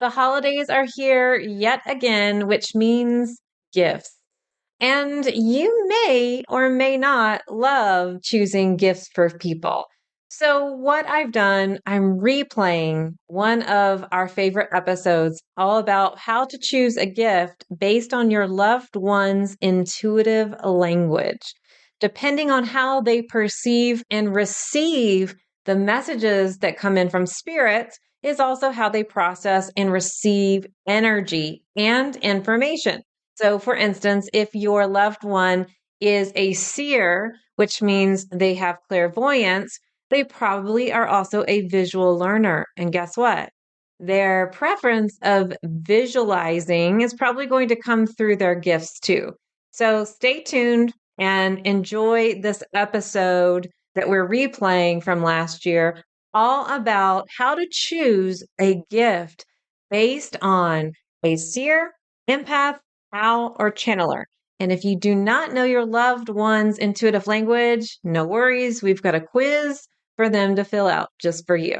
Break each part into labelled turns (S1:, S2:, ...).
S1: The holidays are here yet again, which means gifts. And you may or may not love choosing gifts for people. So, what I've done, I'm replaying one of our favorite episodes all about how to choose a gift based on your loved one's intuitive language. Depending on how they perceive and receive the messages that come in from spirit, is also how they process and receive energy and information. So, for instance, if your loved one is a seer, which means they have clairvoyance, they probably are also a visual learner. And guess what? Their preference of visualizing is probably going to come through their gifts too. So, stay tuned and enjoy this episode that we're replaying from last year, all about how to choose a gift based on a seer, empath, owl, or channeler. And if you do not know your loved one's intuitive language, no worries. We've got a quiz for them to fill out just for you.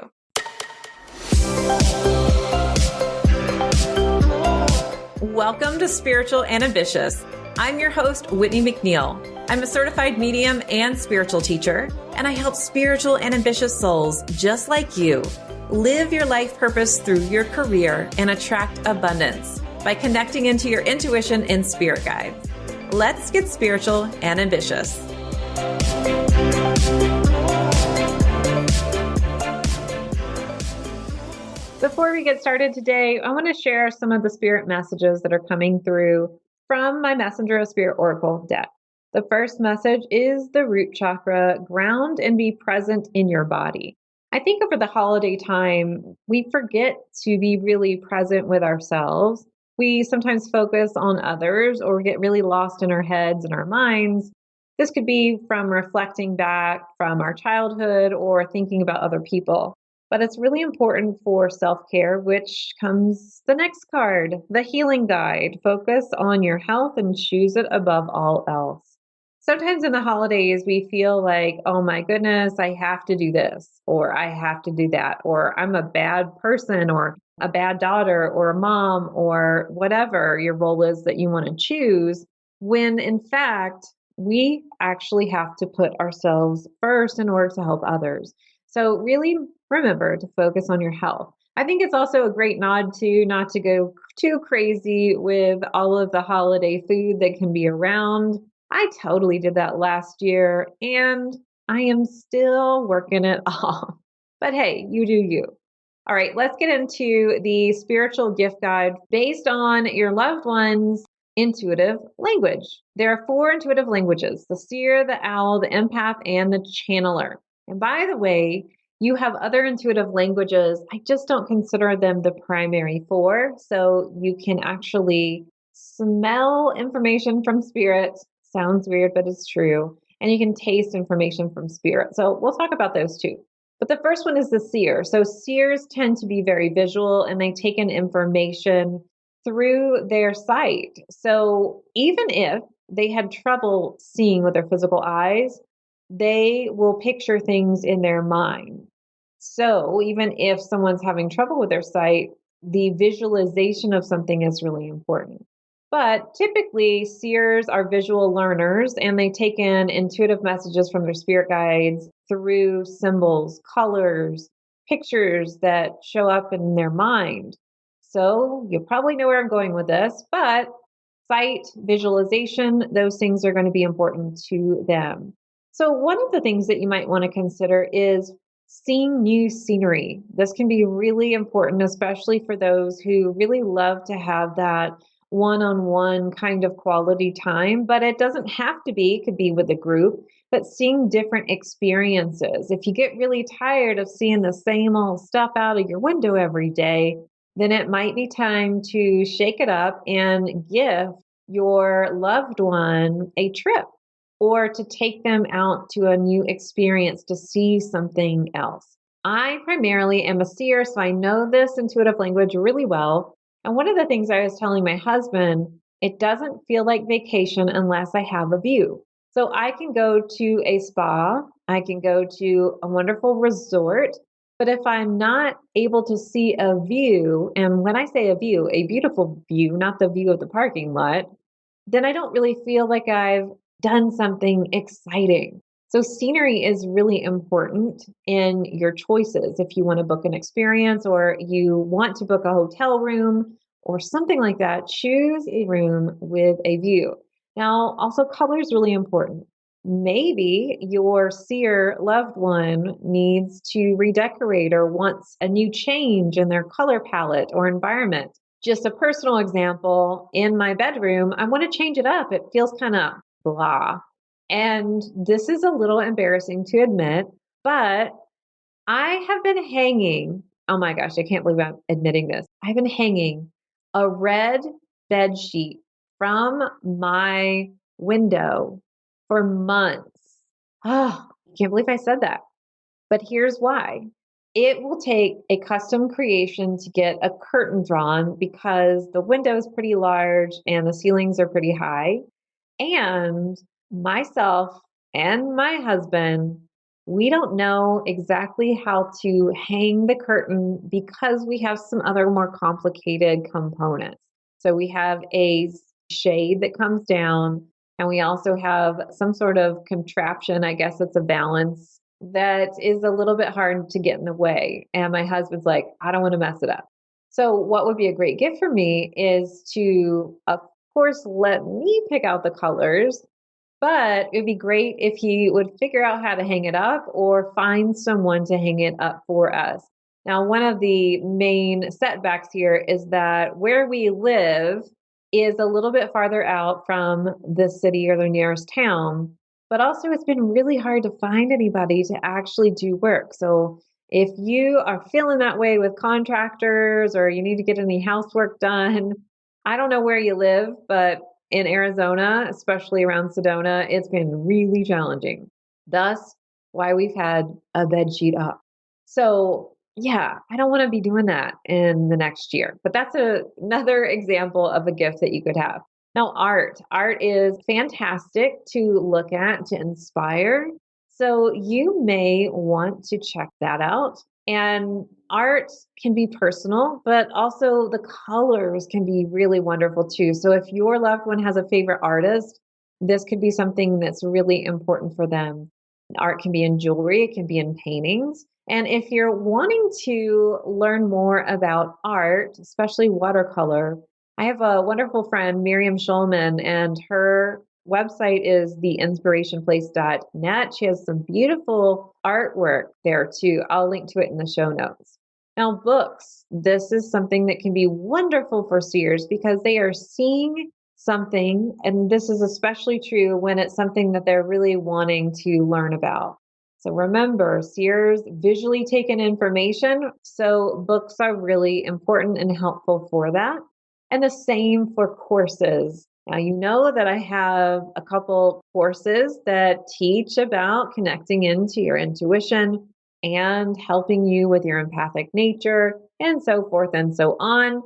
S1: Welcome to Spiritual and Ambitious. I'm your host, Whitney McNeill. I'm a certified medium and spiritual teacher, and I help spiritual and ambitious souls just like you live your life purpose through your career and attract abundance by connecting into your intuition and spirit guides. Let's get spiritual and ambitious. Before we get started today, I want to share some of the spirit messages that are coming through from my Messenger of Spirit Oracle deck. The first message is the root chakra, ground and be present in your body. I think over the holiday time, we forget to be really present with ourselves. We sometimes focus on others or get really lost in our heads and our minds. This could be from reflecting back from our childhood or thinking about other people. But it's really important for self-care, which comes the next card, the healing guide. Focus on your health and choose it above all else. Sometimes in the holidays, we feel like, oh my goodness, I have to do this, or I have to do that, or I'm a bad person, or a bad daughter, or a mom, or whatever your role is that you want to choose, when in fact, we actually have to put ourselves first in order to help others. So really remember to focus on your health. I think it's also a great nod to not to go too crazy with all of the holiday food that can be around. I totally did that last year and I am still working it off. But hey, you do you. All right, let's get into the spiritual gift guide based on your loved one's intuitive language. There are 4 intuitive languages: the seer, the owl, the empath, and the channeler. And by the way, you have other intuitive languages. I just don't consider them the primary 4. So you can actually smell information from spirit. Sounds weird, but it's true. And you can taste information from spirit. So we'll talk about those too. But the first one is the seer. So seers tend to be very visual and they take in information through their sight. So even if they had trouble seeing with their physical eyes, they will picture things in their mind. So even if someone's having trouble with their sight, the visualization of something is really important. But typically, seers are visual learners and they take in intuitive messages from their spirit guides through symbols, colors, pictures that show up in their mind. So you'll probably know where I'm going with this, but sight, visualization, those things are going to be important to them. So one of the things that you might want to consider is seeing new scenery. This can be really important, especially for those who really love to have that one-on-one kind of quality time, but it doesn't have to be, it could be with a group, but seeing different experiences. If you get really tired of seeing the same old stuff out of your window every day, then it might be time to shake it up and give your loved one a trip or to take them out to a new experience to see something else. I primarily am a seer, so I know this intuitive language really well. And one of the things I was telling my husband, it doesn't feel like vacation unless I have a view. So I can go to a spa, I can go to a wonderful resort, But if I'm not able to see a view, and when I say a view, a beautiful view, not the view of the parking lot, then I don't really feel like I've done something exciting. So, scenery is really important in your choices. If you want to book an experience or you want to book a hotel room or something like that, choose a room with a view. Now, also, color is really important. Maybe your seer loved one needs to redecorate or wants a new change in their color palette or environment. Just a personal example, in my bedroom, I want to change it up. It feels kind of blah. And this is a little embarrassing to admit, but I have been hanging, oh my gosh, I can't believe I'm admitting this. I've been hanging a red bed sheet from my window for months. Oh, I can't believe I said that. But here's why. It will take a custom creation to get a curtain drawn because the window is pretty large and the ceilings are pretty high. And myself and my husband, we don't know exactly how to hang the curtain because we have some other more complicated components. So we have a shade that comes down, and we also have some sort of contraption, I guess it's a balance, that is a little bit hard to get in the way. And my husband's like, I don't want to mess it up. So, what would be a great gift for me is to, of course, let me pick out the colors, but it'd be great if he would figure out how to hang it up or find someone to hang it up for us. Now, one of the main setbacks here is that where we live is a little bit farther out from the city or the nearest town, but also it's been really hard to find anybody to actually do work. So, if you are feeling that way with contractors or you need to get any housework done, I don't know where you live, but in Arizona, especially around Sedona, it's been really challenging. Thus, why we've had a bed sheet up. So, yeah, I don't want to be doing that in the next year. But that's another example of a gift that you could have. Now, art. Art is fantastic to look at, to inspire. So, you may want to check that out. And art can be personal, but also the colors can be really wonderful too. So if your loved one has a favorite artist, this could be something that's really important for them. Art can be in jewelry, it can be in paintings. And if you're wanting to learn more about art, especially watercolor, I have a wonderful friend, Miriam Schulman, and her website is theinspirationplace.net. She has some beautiful artwork there too. I'll link to it in the show notes. Now, books. This is something that can be wonderful for seers because they are seeing something, and this is especially true when it's something that they're really wanting to learn about. So remember, seers visually take in information, so books are really important and helpful for that. And the same for courses. Now, you know that I have a couple courses that teach about connecting into your intuition and helping you with your empathic nature and so forth and so on.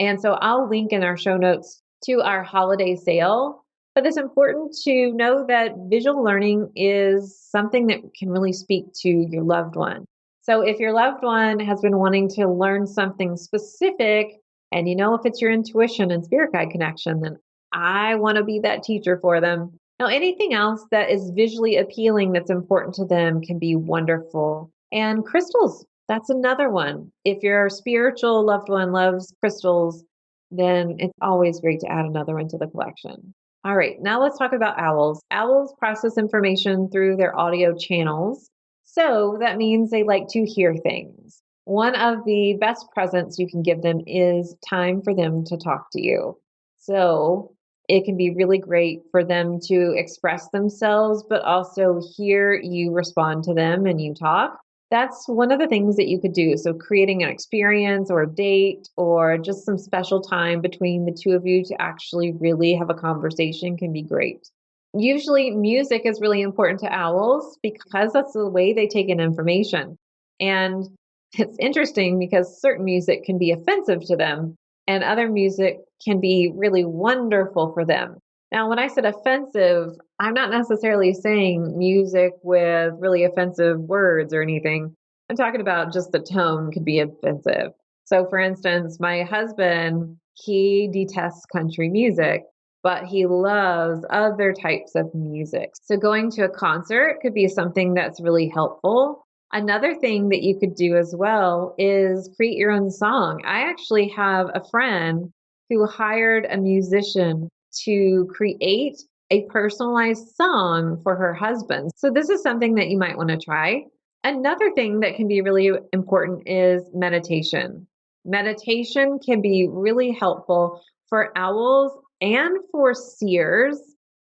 S1: And so I'll link in our show notes to our holiday sale. But it's important to know that visual learning is something that can really speak to your loved one. So if your loved one has been wanting to learn something specific, and you know if it's your intuition and spirit guide connection, then I want to be that teacher for them. Now, anything else that is visually appealing that's important to them can be wonderful. And crystals, that's another one. If your spiritual loved one loves crystals, then it's always great to add another one to the collection. All right, now let's talk about owls. Owls process information through their audio channels. So that means they like to hear things. One of the best presents you can give them is time for them to talk to you. So it can be really great for them to express themselves, but also hear you respond to them and you talk. That's one of the things that you could do. So creating an experience or a date or just some special time between the two of you to actually really have a conversation can be great. Usually music is really important to owls because that's the way they take in information. And it's interesting because certain music can be offensive to them and other music can be really wonderful for them. Now, when I said offensive, I'm not necessarily saying music with really offensive words or anything. I'm talking about just the tone could be offensive. So, for instance, my husband, he detests country music, but he loves other types of music. So, going to a concert could be something that's really helpful. Another thing that you could do as well is create your own song. I actually have a friend who hired a musician to create a personalized song for her husband. So, this is something that you might want to try. Another thing that can be really important is meditation. Meditation can be really helpful for owls and for seers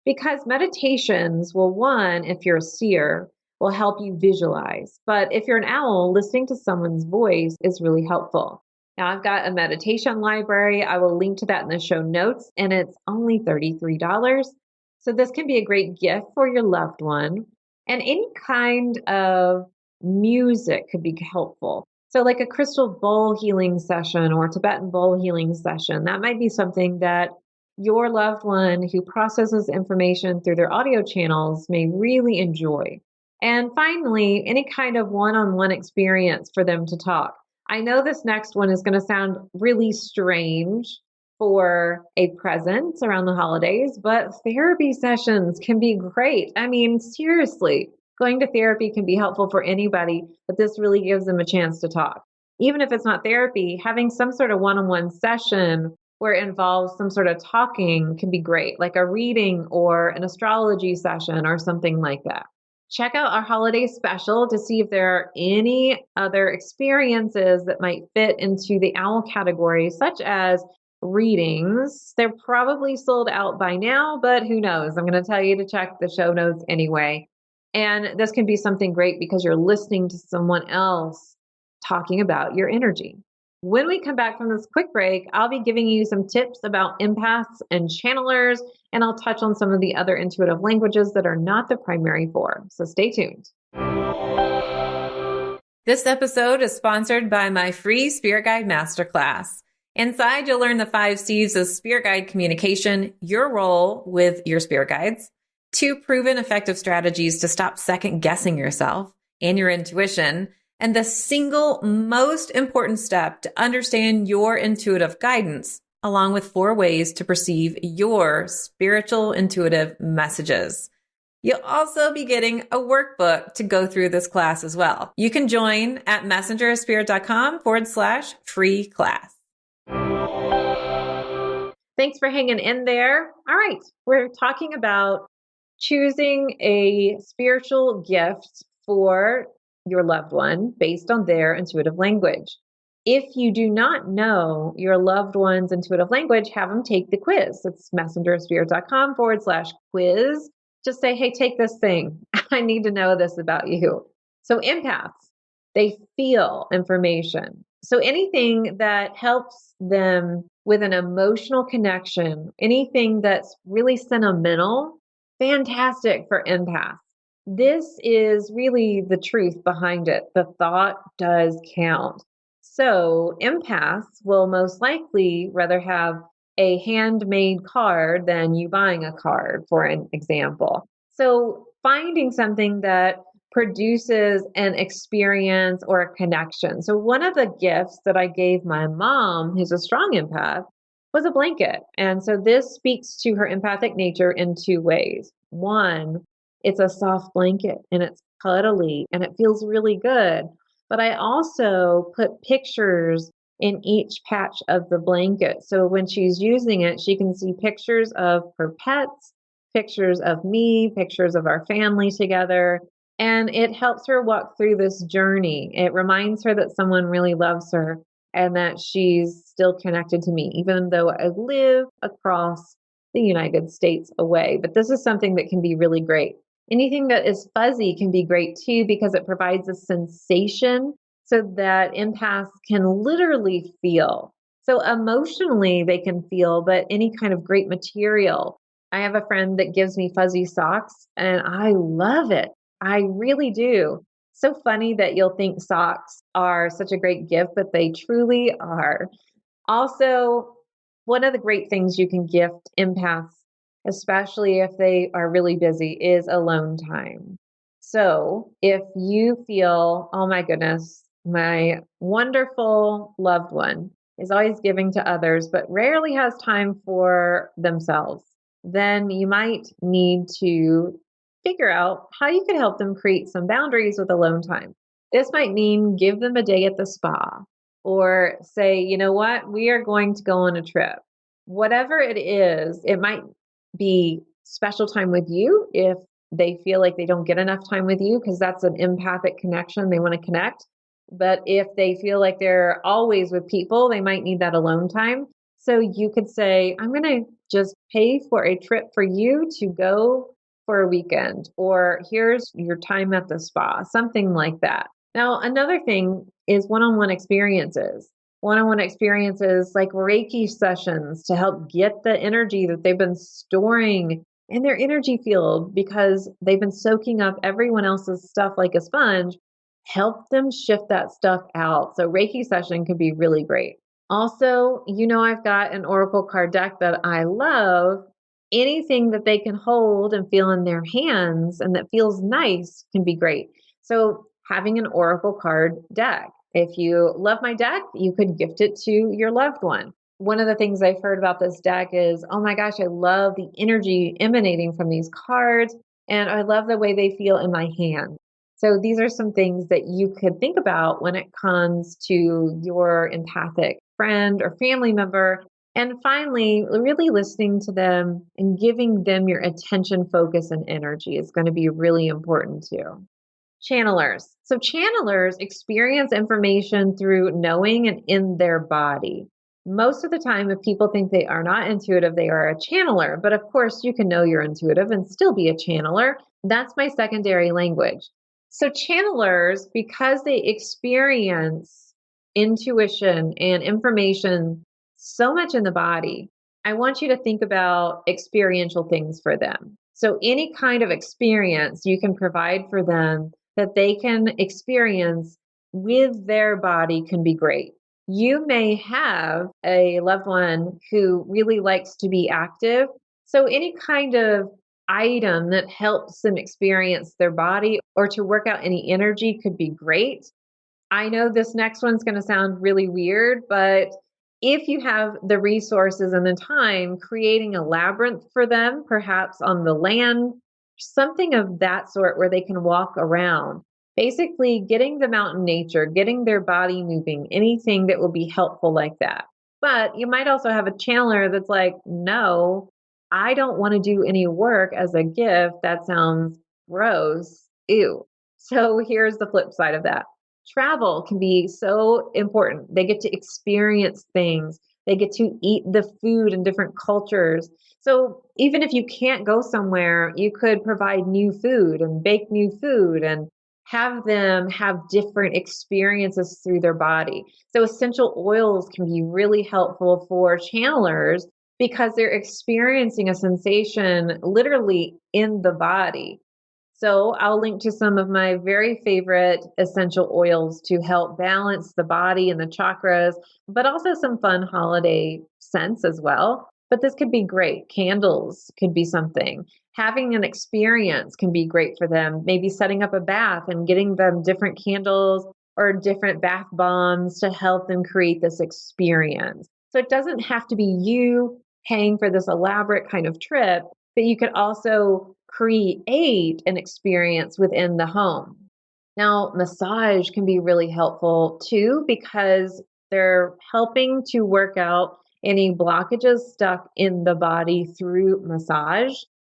S1: because meditations will, one, if you're a seer, will help you visualize. But if you're an owl, listening to someone's voice is really helpful. Now, I've got a meditation library. I will link to that in the show notes, and it's only $33. So, this can be a great gift for your loved one. And any kind of music could be helpful. So, like a crystal bowl healing session or Tibetan bowl healing session, that might be something that your loved one who processes information through their audio channels may really enjoy. And finally, any kind of one on one experience for them to talk. I know this next one is going to sound really strange for a present around the holidays, but therapy sessions can be great. I mean, seriously, going to therapy can be helpful for anybody, but this really gives them a chance to talk. Even if it's not therapy, having some sort of one on one session where it involves some sort of talking can be great, like a reading or an astrology session or something like that. Check out our holiday special to see if there are any other experiences that might fit into the owl category, such as readings. They're probably sold out by now, but who knows? I'm going to tell you to check the show notes anyway. And this can be something great because you're listening to someone else talking about your energy. When we come back from this quick break, I'll be giving you some tips about empaths and channelers, and I'll touch on some of the other intuitive languages that are not the primary four. So stay tuned. This episode is sponsored by my free Spirit Guide Masterclass. Inside, you'll learn the 5 C's of Spirit Guide communication, your role with your Spirit Guides, 2 proven effective strategies to stop second guessing yourself and your intuition, and the single most important step to understand your intuitive guidance, along with 4 ways to perceive your spiritual intuitive messages. You'll also be getting a workbook to go through this class as well. You can join at messengerofspirit.com/free class. Thanks for hanging in there. All right, we're talking about choosing a spiritual gift for your loved one based on their intuitive language. If you do not know your loved one's intuitive language, have them take the quiz. It's messengerofspirit.com/quiz. Just say, hey, take this thing. I need to know this about you. So empaths, they feel information. So anything that helps them with an emotional connection, anything that's really sentimental, fantastic for empaths. This is really the truth behind it. The thought does count. So empaths will most likely rather have a handmade card than you buying a card, for an example. So finding something that produces an experience or a connection. So one of the gifts that I gave my mom, who's a strong empath, was a blanket. And so this speaks to her empathic nature in 2 ways. One, it's a soft blanket and it's cuddly and it feels really good. But I also put pictures in each patch of the blanket. So when she's using it, she can see pictures of her pets, pictures of me, pictures of our family together. And it helps her walk through this journey. It reminds her that someone really loves her and that she's still connected to me, even though I live across the United States away. But this is something that can be really great. Anything that is fuzzy can be great too because it provides a sensation so that empaths can literally feel. So emotionally, they can feel, but any kind of great material. I have a friend that gives me fuzzy socks and I love it. I really do. So funny that you'll think socks are such a great gift, but they truly are. Also, one of the great things you can gift empaths, especially if they are really busy, is alone time. So if you feel, oh my goodness, my wonderful loved one is always giving to others, but rarely has time for themselves, then you might need to figure out how you can help them create some boundaries with alone time. This might mean give them a day at the spa or say, you know what, we are going to go on a trip. Whatever it is, it might be special time with you if they feel like they don't get enough time with you because that's an empathic connection. They want to connect. But if they feel like they're always with people, they might need that alone time. So you could say, I'm going to just pay for a trip for you to go for a weekend, or here's your time at the spa, something like that. Now, another thing is one on one experiences. One on one experiences like Reiki sessions to help get the energy that they've been storing in their energy field because they've been soaking up everyone else's stuff like a sponge. Help them shift that stuff out. So, Reiki session could be really great. Also, I've got an Oracle card deck that I love. Anything that they can hold and feel in their hands and that feels nice can be great. So, having an Oracle card deck. If you love my deck, you could gift it to your loved one. One of the things I've heard about this deck is, oh my gosh, I love the energy emanating from these cards, and I love the way they feel in my hand. So these are some things that you could think about when it comes to your empathic friend or family member. And finally, really listening to them and giving them your attention, focus, and energy is going to be really important too. Channelers. So channelers experience information through knowing and in their body. Most of the time, if people think they are not intuitive, they are a channeler. But of course, you can know you're intuitive and still be a channeler. That's my secondary language. So channelers, because they experience intuition and information so much in the body, I want you to think about experiential things for them. So any kind of experience you can provide for them that they can experience with their body can be great. You may have a loved one who really likes to be active. So, any kind of item that helps them experience their body or to work out any energy could be great. I know this next one's going to sound really weird, but if you have the resources and the time, creating a labyrinth for them, perhaps on the land, something of that sort where they can walk around. Basically, getting them out in nature, getting their body moving, anything that will be helpful like that. But you might also have a channeler that's like, no, I don't want to do any work as a gift. That sounds gross. Ew. So here's the flip side of that. Travel can be so important. They get to experience things. They get to eat the food in different cultures. So even if you can't go somewhere, you could provide new food and bake new food and have them have different experiences through their body. So essential oils can be really helpful for channelers because they're experiencing a sensation literally in the body. So I'll link to some of my very favorite essential oils to help balance the body and the chakras, but also some fun holiday scents as well. But this could be great. Candles could be something. Having an experience can be great for them. Maybe setting up a bath and getting them different candles or different bath bombs to help them create this experience. So it doesn't have to be you paying for this elaborate kind of trip, but you could also create an experience within the home. Now, massage can be really helpful too because they're helping to work out any blockages stuck in the body through massage.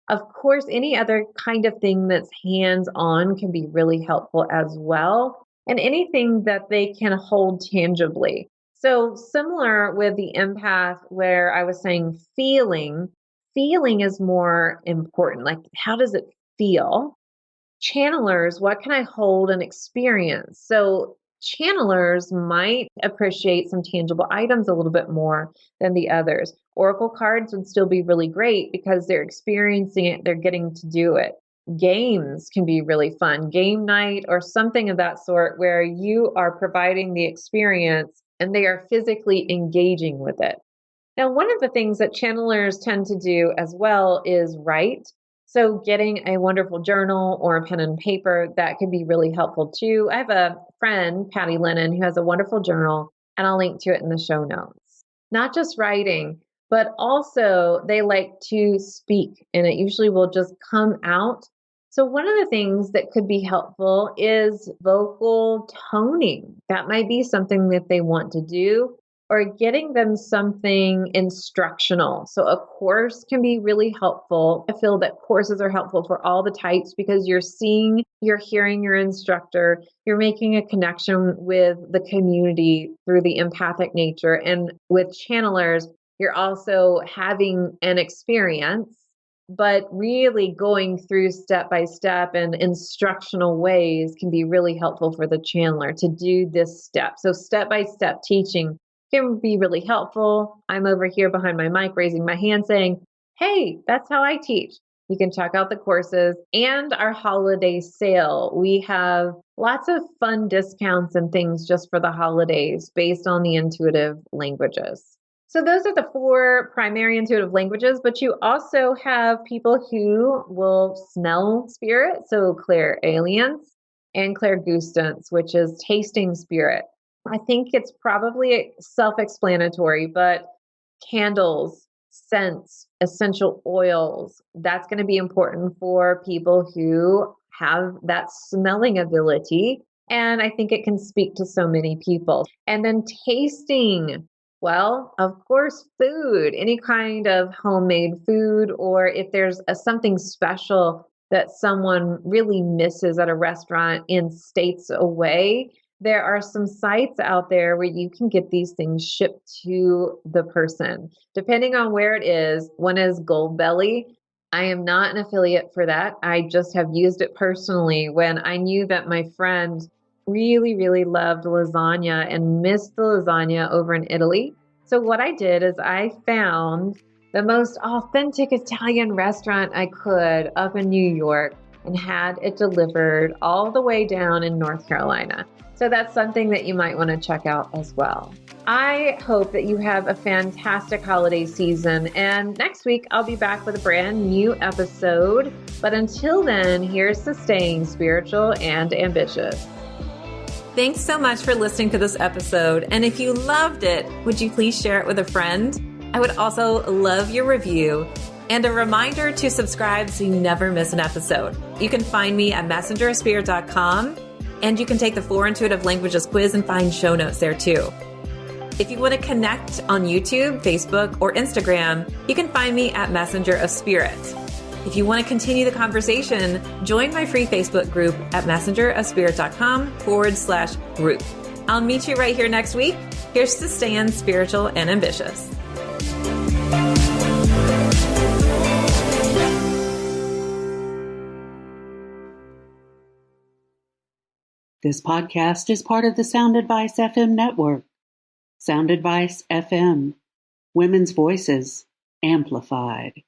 S1: Of course, any other kind of thing that's hands on can be really helpful as well, and anything that they can hold tangibly. So, similar with the empath, where I was saying feeling is more important. Like, how does it feel? Channelers, what can I hold and experience? So, channelers might appreciate some tangible items a little bit more than the others. Oracle cards would still be really great because they're experiencing it, they're getting to do it. Games can be really fun, game night or something of that sort where you are providing the experience and they are physically engaging with it. Now, one of the things that channelers tend to do as well is write. So getting a wonderful journal or a pen and paper, that could be really helpful too. I have a friend, Patty Lennon, who has a wonderful journal, and I'll link to it in the show notes. Not just writing, but also they like to speak, and it usually will just come out. So one of the things that could be helpful is vocal toning. That might be something that they want to do, or getting them something instructional. So a course can be really helpful. I feel that courses are helpful for all the types because you're seeing, you're hearing your instructor, you're making a connection with the community through the empathic nature. And with channelers, you're also having an experience, but really going through step by step and instructional ways can be really helpful for the channeler to do this step. So step by step teaching can be really helpful. I'm over here behind my mic raising my hand saying, hey, that's how I teach. You can check out the courses and our holiday sale. We have lots of fun discounts and things just for the holidays based on the intuitive languages. So those are the 4 primary intuitive languages, but you also have people who will smell spirit, so clairalience, and clairgustance, which is tasting spirit. I think it's probably self-explanatory, but candles, scents, essential oils, that's going to be important for people who have that smelling ability. And I think it can speak to so many people. And then tasting. Well, of course, food, any kind of homemade food, or if there's something special that someone really misses at a restaurant in states away, there are some sites out there where you can get these things shipped to the person. Depending on where it is, one is Goldbelly. I am not an affiliate for that. I just have used it personally when I knew that my friend really, really loved lasagna and missed the lasagna over in Italy. So what I did is I found the most authentic Italian restaurant I could up in New York and had it delivered all the way down in North Carolina. So that's something that you might want to check out as well. I hope that you have a fantastic holiday season. And next week, I'll be back with a brand new episode. But until then, here's to staying spiritual and ambitious. Thanks so much for listening to this episode. And if you loved it, would you please share it with a friend? I would also love your review and a reminder to subscribe so you never miss an episode. You can find me at messengerofspirit.com, and you can take the 4 Intuitive Languages quiz and find show notes there too. If you want to connect on YouTube, Facebook, or Instagram, you can find me at Messenger of Spirit. If you want to continue the conversation, join my free Facebook group at messengerofspirit.com/group. I'll meet you right here next week. Here's to staying spiritual and ambitious.
S2: This podcast is part of the Sound Advice FM network. Sound Advice FM. Women's voices amplified.